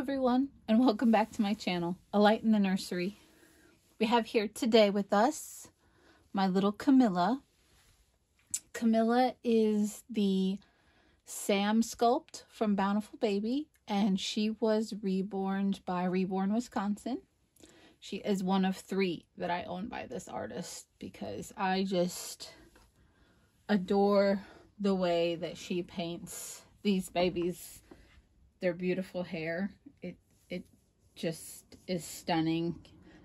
everyone, and welcome back to my channel, A Light in the Nursery. We have here today with us my little Camilla. Camilla is the Sam sculpt from Bountiful Baby, and she was reborn by Reborn, Wisconsin. She is one of 3 that I own by this artist because I just adore the way that she paints these babies. Their beautiful hair. It just is stunning.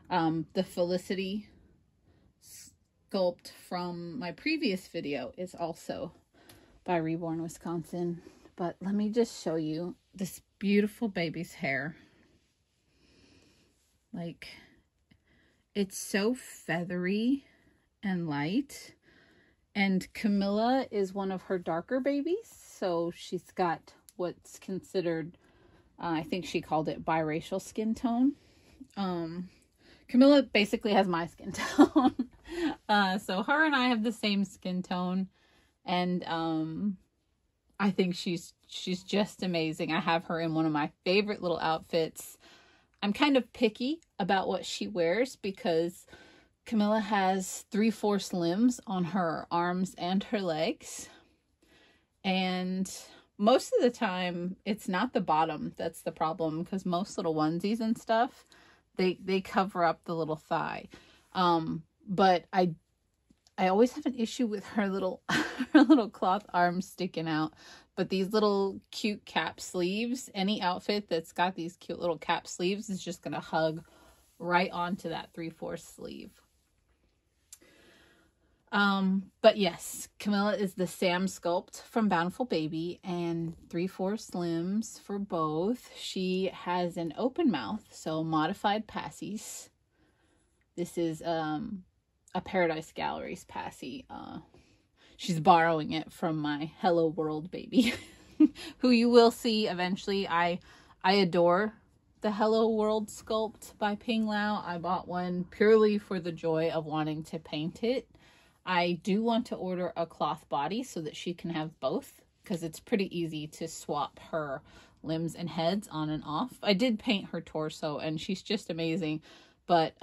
The Felicity sculpt from my previous video is also by Reborn, Wisconsin. But let me just show you this beautiful baby's hair. Like, it's so feathery and light. And Camilla is one of her darker babies, so she's got what's considered, I think she called it biracial skin tone. Camilla basically has my skin tone. So her and I have the same skin tone, and I think she's just amazing. I have her in one of my favorite little outfits. I'm kind of picky about what she wears because Camilla has 3/4 limbs on her arms and her legs, and most of the time it's not the bottom that's the problem, because most little onesies and stuff, they cover up the little thigh. But I always have an issue with her little her little cloth arms sticking out. But these little cute cap sleeves, any outfit that's got these cute little cap sleeves is just gonna hug right onto that 3/4 sleeve. But yes, Camilla is the Sam sculpt from Bountiful Baby, and 3/4 limbs for both. She has an open mouth, so modified passies. This is a Paradise Galleries passy. She's borrowing it from my Hello World baby, who you will see eventually. I adore the Hello World sculpt by Ping Lao. I bought one purely for the joy of wanting to paint it. I do want to order a cloth body so that she can have both, because it's pretty easy to swap her limbs and heads on and off. I did paint her torso, and she's just amazing, but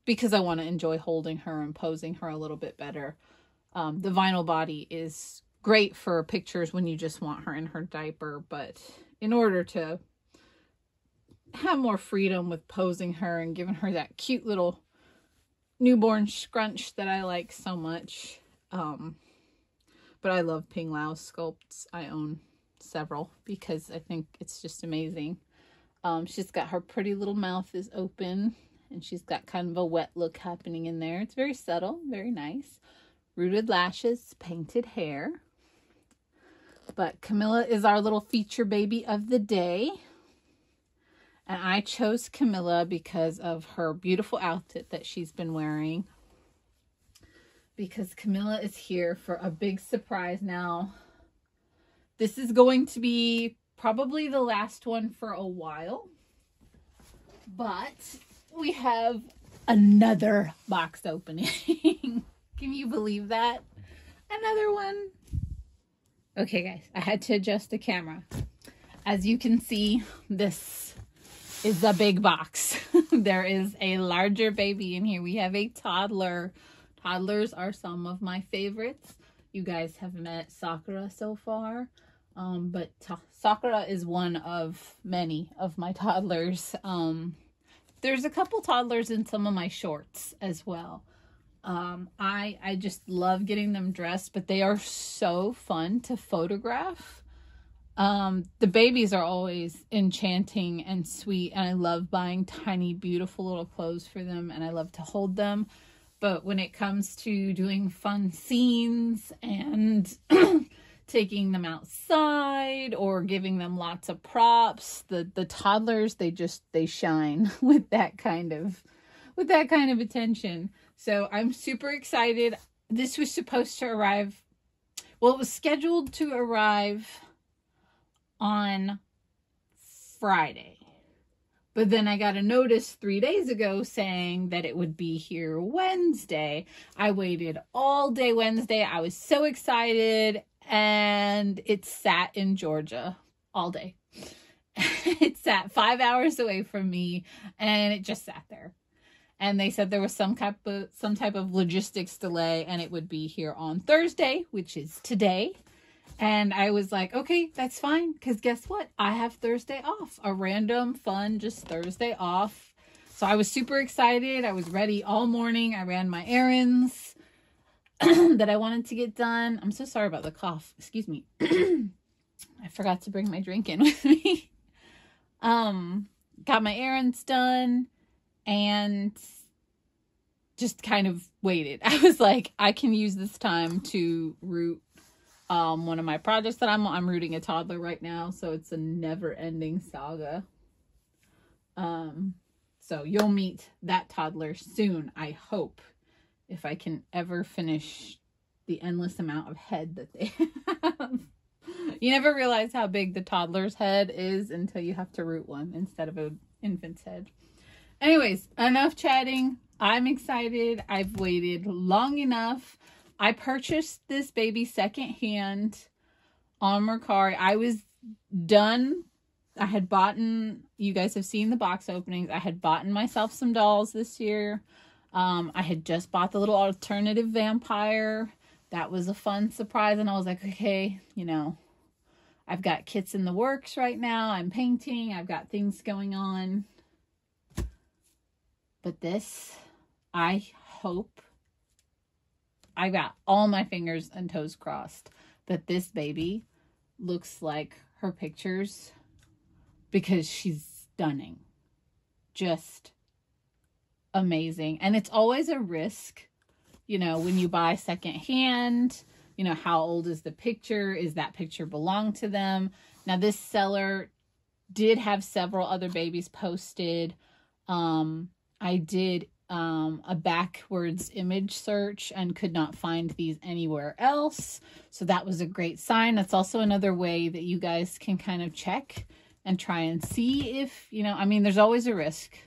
because I want to enjoy holding her and posing her a little bit better, the vinyl body is great for pictures when you just want her in her diaper, but in order to have more freedom with posing her and giving her that cute little newborn scrunch that I like so much. But I love Ping Lao's sculpts. I own several because I think it's just amazing. She's got her pretty little mouth is open, and she's got kind of a wet look happening in there. It's very subtle, very nice. Rooted lashes, painted hair. But Camilla is our little feature baby of the day. And I chose Camilla because of her beautiful outfit that she's been wearing. Because Camilla is here for a big surprise now. This is going to be probably the last one for a while. But we have another box opening. Can you believe that? Another one. Okay, guys, I had to adjust the camera. As you can see, this is a big box. There is a larger baby in here. We have a toddler. Toddlers are some of my favorites. You guys have met Sakura so far, but Sakura is one of many of my toddlers. There's a couple toddlers in some of my shorts as well. I just love getting them dressed, but they are so fun to photograph. The babies are always enchanting and sweet, and I love buying tiny, beautiful little clothes for them, and I love to hold them. But when it comes to doing fun scenes and taking them outside or giving them lots of props, the toddlers, they shine with that kind of attention. So I'm super excited. This was supposed to arrive, well, it was scheduled to arrive on Friday, but then I got a notice 3 days ago saying that it would be here Wednesday. I waited all day Wednesday. I was so excited, and it sat in Georgia all day. It sat 5 hours away from me, and it just sat there. And they said there was some type of logistics delay, and it would be here on Thursday, which is today. And I was like, okay, that's fine, because guess what? I have Thursday off. A random, fun, just Thursday off. So I was super excited. I was ready all morning. I ran my errands that I wanted to get done. I'm so sorry about the cough. Excuse me. I forgot to bring my drink in with me. Got my errands done and just kind of waited. I was like, I can use this time to root one of my projects that I'm rooting a toddler right now, so it's a never-ending saga. So you'll meet that toddler soon, I hope, if I can ever finish the endless amount of head that they have. You never realize how big the toddler's head is until you have to root one instead of an infant's head. Anyways, enough chatting. I'm excited. I've waited long enough. I purchased this baby secondhand on Mercari. I was done. I had bought, you guys have seen the box openings. I had bought myself some dolls this year. I had just bought the little alternative vampire. That was a fun surprise. And I was like, okay, you know, I've got kits in the works right now. I'm painting. I've got things going on. But this, I hope, I got all my fingers and toes crossed that this baby looks like her pictures, because she's stunning. Just amazing. And it's always a risk, you know, when you buy secondhand. You know, how old is the picture? Is that picture belong to them? Now, this seller did have several other babies posted. I did a backwards image search and could not find these anywhere else. So that was a great sign. That's also another way that you guys can kind of check and try and see if, you know, I mean, there's always a risk.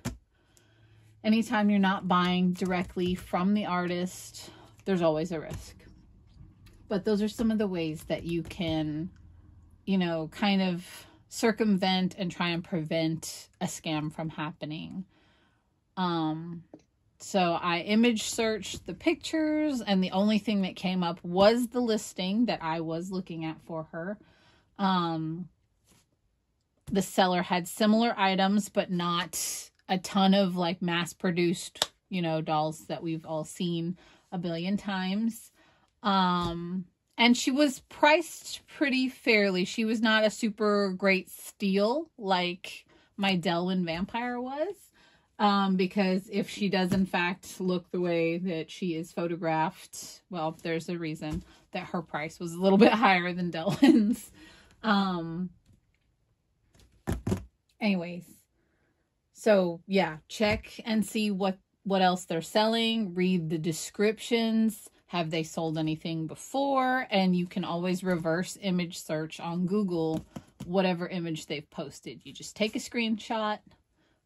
Anytime you're not buying directly from the artist, there's always a risk. But those are some of the ways that you can, you know, kind of circumvent and try and prevent a scam from happening. So I image searched the pictures, and the only thing that came up was the listing that I was looking at for her. The seller had similar items, but not a ton of like mass-produced, you know, dolls that we've all seen a billion times. And she was priced pretty fairly. She was not a super great steal like my Delwyn vampire was. Because if she does in fact look the way that she is photographed, well, there's a reason that her price was a little bit higher than Delwyn's. Anyways, so yeah, check and see what else they're selling. Read the descriptions. Have they sold anything before? And you can always reverse image search on Google whatever image they've posted. You just take a screenshot,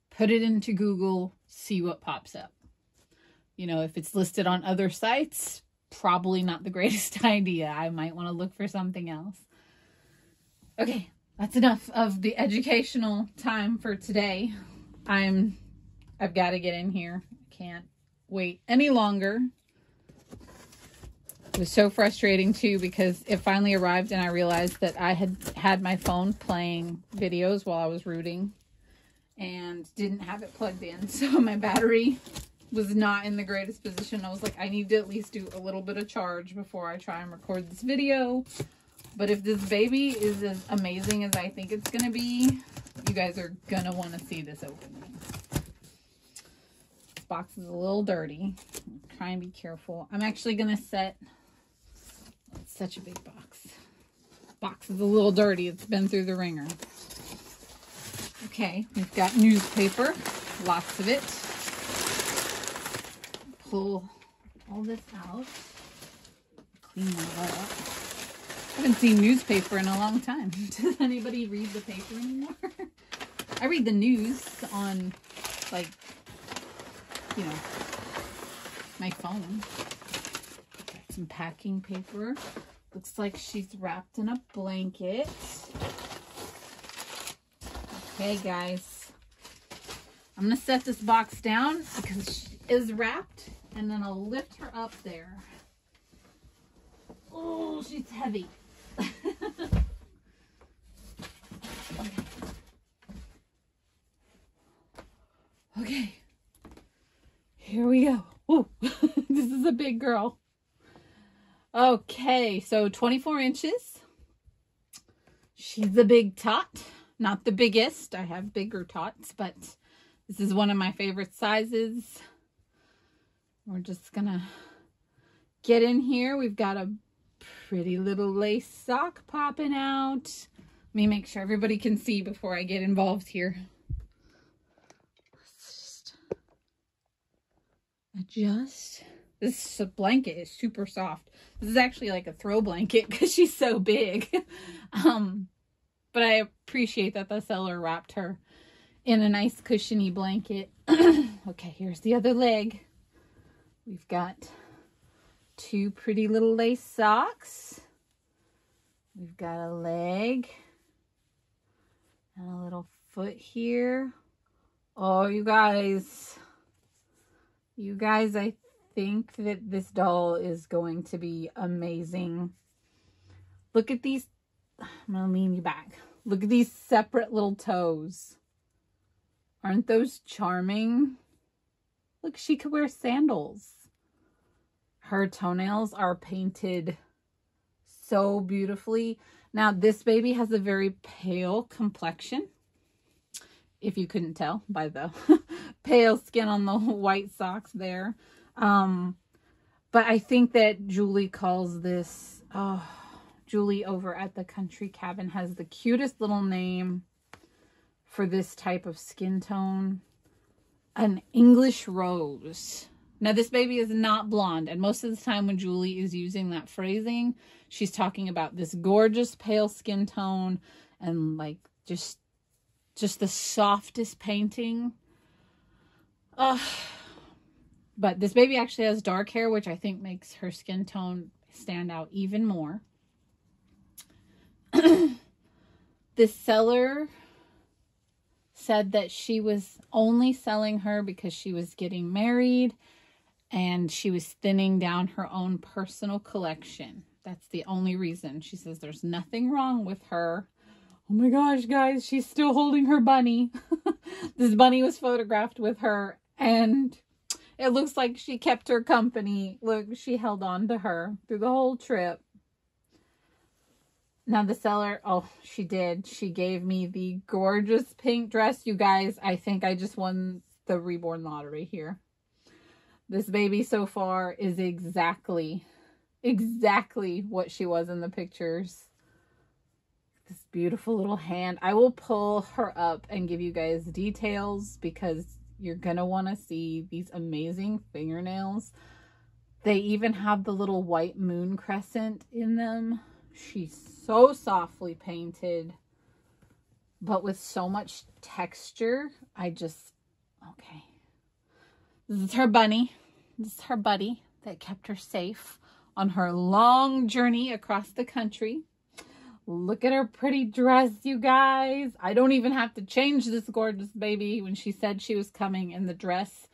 put it into Google, see what pops up. You know, if it's listed on other sites, probably not the greatest idea. I might want to look for something else. Okay, that's enough of the educational time for today. I've got to get in here. I can't wait any longer. It was so frustrating too, because it finally arrived and I realized that I had my phone playing videos while I was rooting and didn't have it plugged in. So my battery was not in the greatest position. I was like, I need to at least do a little bit of charge before I try and record this video. But if this baby is as amazing as I think it's going to be, you guys are going to want to see this opening. This box is a little dirty. Try and be careful. I'm actually going to set... It's such a big box. Box is a little dirty. It's been through the ringer. Okay, we've got newspaper. Lots of it. Pull all this out. Clean that up. I haven't seen newspaper in a long time. Does anybody read the paper anymore? I read the news on, like, you know, my phone. Some packing paper. Looks like she's wrapped in a blanket. Okay, guys. I'm going to set this box down because she is wrapped, and then I'll lift her up there. Oh, she's heavy. Okay. Here we go. Whoa. This is a big girl. Okay, so 24 inches. She's a big tot. Not the biggest. I have bigger tots, but this is one of my favorite sizes. We're just gonna get in here. We've got a pretty little lace sock popping out. Let me make sure everybody can see before I get involved here. Let's just adjust. This blanket is super soft. This is actually like a throw blanket because she's so big. But I appreciate that the seller wrapped her in a nice cushiony blanket. Okay, here's the other leg. We've got two pretty little lace socks. We've got a leg and a little foot here. Oh, you guys, I think that this doll is going to be amazing. Look at these. I'm going to lean you back. Look at these separate little toes. Aren't those charming? Look, she could wear sandals. Her toenails are painted so beautifully. Now, this baby has a very pale complexion, if you couldn't tell by the pale skin on the white socks there. But I think that Julie calls this, Julie over at the Country Cabin has the cutest little name for this type of skin tone. An English rose. Now, this baby is not blonde, and most of the time when Julie is using that phrasing, she's talking about this gorgeous pale skin tone and like just the softest painting. But this baby actually has dark hair, which I think makes her skin tone stand out even more. This seller said that she was only selling her because she was getting married and she was thinning down her own personal collection. That's the only reason. She says there's nothing wrong with her. Oh my gosh, guys, she's still holding her bunny. This bunny was photographed with her and it looks like she kept her company. Look, she held on to her through the whole trip. Now the seller, oh, she did. She gave me the gorgeous pink dress. You guys, I think I just won the reborn lottery here. This baby so far is exactly what she was in the pictures. This beautiful little hand. I will pull her up and give you guys details because you're going to want to see these amazing fingernails. They even have the little white moon crescent in them. She's so softly painted, but with so much texture. Okay. This is her bunny. This is her buddy that kept her safe on her long journey across the country. Look at her pretty dress, you guys. I don't even have to change this gorgeous baby. When she said she was coming in the dress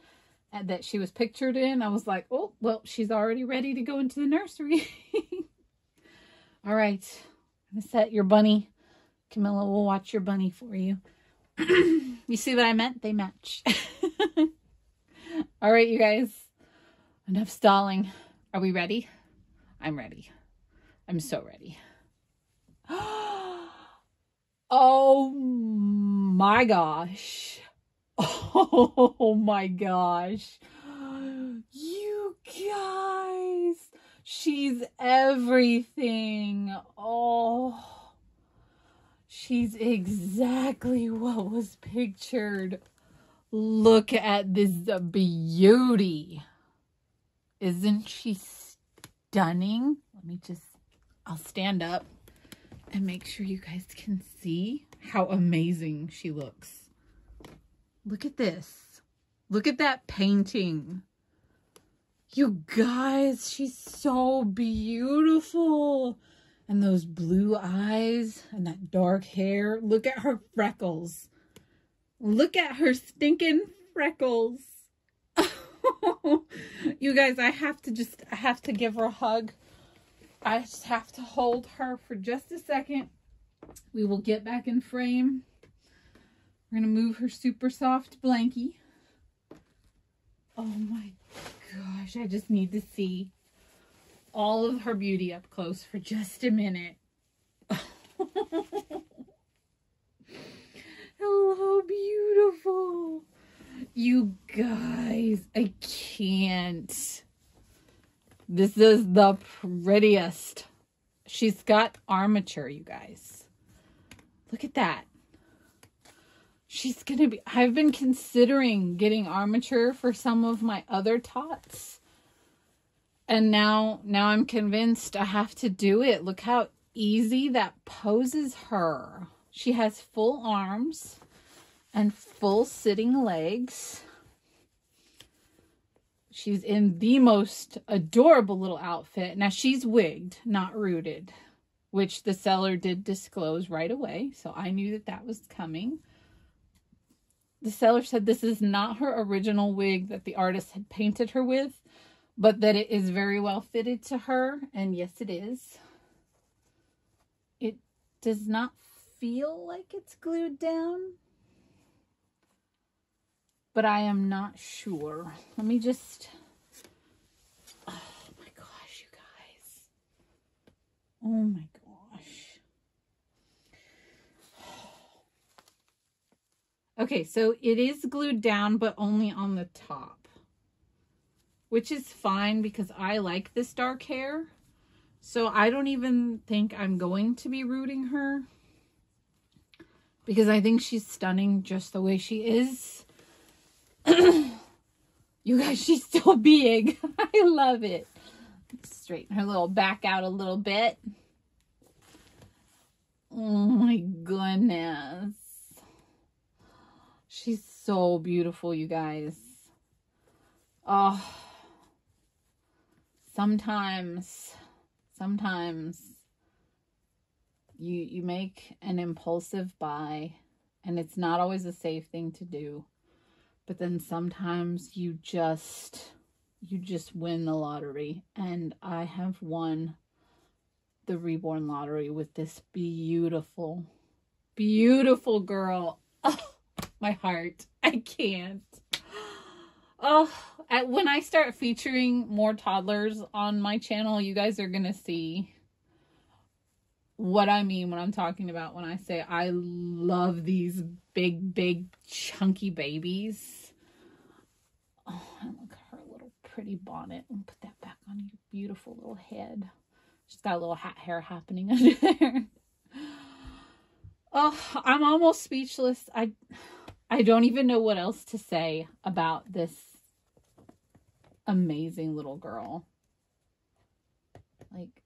that she was pictured in, I was like, oh, well, she's already ready to go into the nursery. All right, I'm gonna set your bunny. Camilla will watch your bunny for you. You see what I meant? They match. All right, you guys, enough stalling. Are we ready? I'm ready. I'm so ready. Oh my gosh. Oh my gosh. You guys. She's everything. Oh, she's exactly what was pictured. Look at this beauty. Isn't she stunning? I'll stand up and make sure you guys can see how amazing she looks. Look at this. Look at that painting. You guys, she's so beautiful. And those blue eyes and that dark hair. Look at her freckles. Look at her stinking freckles. You guys, I have to give her a hug. I just have to hold her for just a second. We will get back in frame. We're going to move her super soft blankie. Oh my gosh, I just need to see all of her beauty up close for just a minute. Hello, beautiful. You guys, I can't. This is the prettiest. She's got armature, you guys. Look at that. She's gonna be, I've been considering getting armature for some of my other tots. And now I'm convinced I have to do it. Look how easy that poses her. She has full arms and full sitting legs. She's in the most adorable little outfit. Now she's wigged, not rooted, which the seller did disclose right away. So I knew that that was coming. The seller said this is not her original wig that the artist had painted her with, but that it is very well fitted to her. And yes, it is. It does not feel like it's glued down, but I am not sure. Let me just, oh my gosh, you guys. Oh my gosh. Okay, so it is glued down, but only on the top, which is fine because I like this dark hair. So I don't even think I'm going to be rooting her because I think she's stunning just the way she is. You guys, she's still big. I love it. Straighten her little back out a little bit. Oh my goodness. She's so beautiful, you guys. Oh, sometimes you make an impulsive buy and it's not always a safe thing to do. But then sometimes you just win the lottery. And I have won the reborn lottery with this beautiful, beautiful girl. Oh, my heart. I can't. Oh, when I start featuring more toddlers on my channel, you guys are going to see what I mean when I'm talking about when I say I love these big, chunky babies. Oh, and look at her little pretty bonnet. And put that back on your beautiful little head. She's got a little hat hair happening under there. Oh, I'm almost speechless. I don't even know what else to say about this amazing little girl. Like,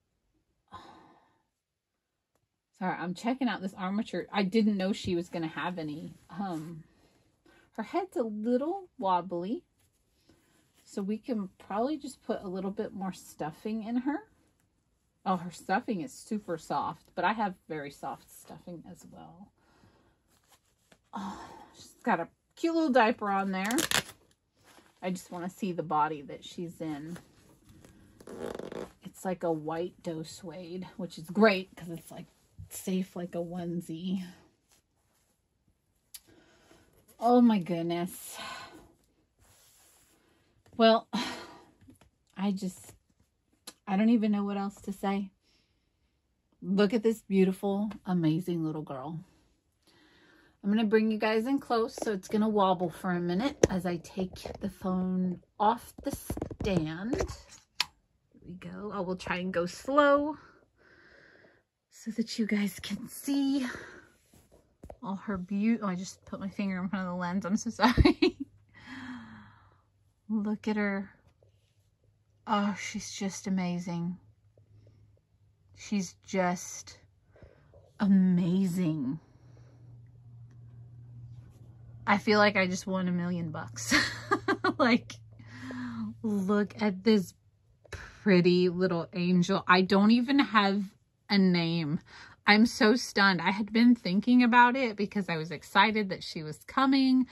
sorry, I'm checking out this armature. I didn't know she was going to have any. Her head's a little wobbly. So we can probably just put a little bit more stuffing in her. Oh, her stuffing is super soft. But I have very soft stuffing as well. Oh, she's got a cute little diaper on there. I just want to see the body that she's in. It's like a white doe suede, which is great because it's like safe like a onesie. Oh my goodness. Well, I don't even know what else to say. Look at this beautiful, amazing little girl. I'm going to bring you guys in close, so it's going to wobble for a minute as I take the phone off the stand. Here we go. I will try and go slow so that you guys can see all her beauty. Oh, I just put my finger in front of the lens. I'm so sorry. Look at her. Oh, she's just amazing. She's just amazing. I feel like I just won $1 million. Like, look at this pretty little angel. I don't even have a name. I'm so stunned. I had been thinking about it because I was excited that she was coming.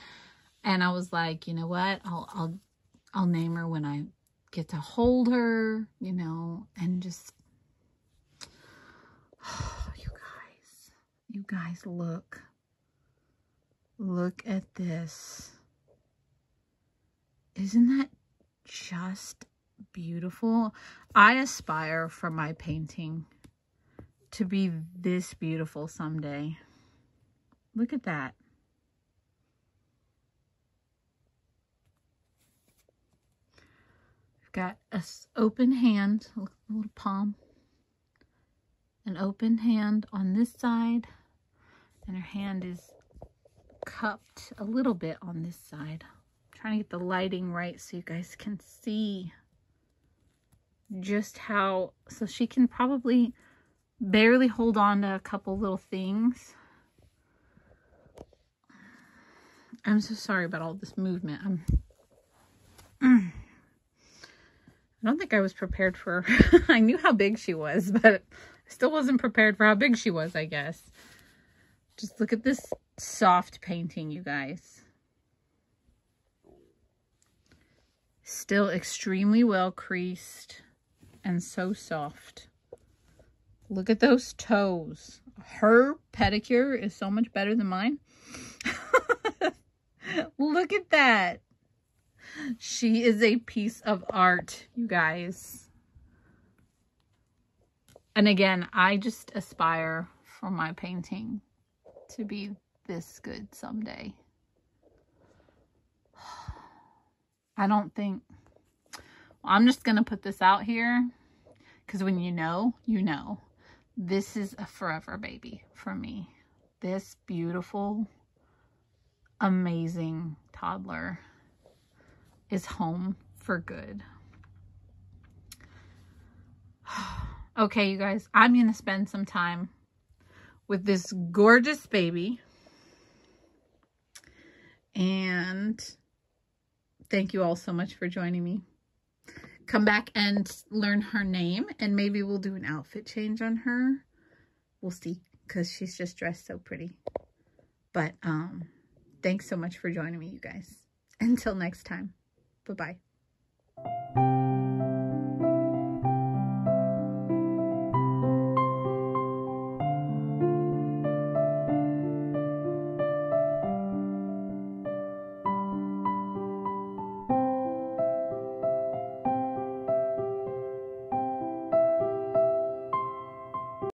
And I was like, you know what? I'll name her when I get to hold her, you know, and just, oh, you guys, look at this. Isn't that just beautiful? I aspire for my painting to be this beautiful someday. Look at that. We've got an open hand, a little palm, an open hand on this side, and her hand is cupped a little bit on this side. I'm trying to get the lighting right so you guys can see just how, so she can probably barely hold on to a couple little things. I'm so sorry about all this movement. I don't think I was prepared for her. I knew how big she was, but I still wasn't prepared for how big she was, I guess. Just look at this soft painting, you guys. Still extremely well creased and so soft. Look at those toes. Her pedicure is so much better than mine. Look at that. She is a piece of art, you guys. And again, I just aspire for my painting to be this good someday. I don't think, well, I'm just going to put this out here because when you know, you know. This is a forever baby for me. This beautiful, amazing toddler is home for good. Okay, you guys, I'm going to spend some time with this gorgeous baby. And thank you all so much for joining me. Come back and learn her name, and maybe we'll do an outfit change on her. We'll see, because she's just dressed so pretty. But thanks so much for joining me, you guys. Until next time, bye-bye.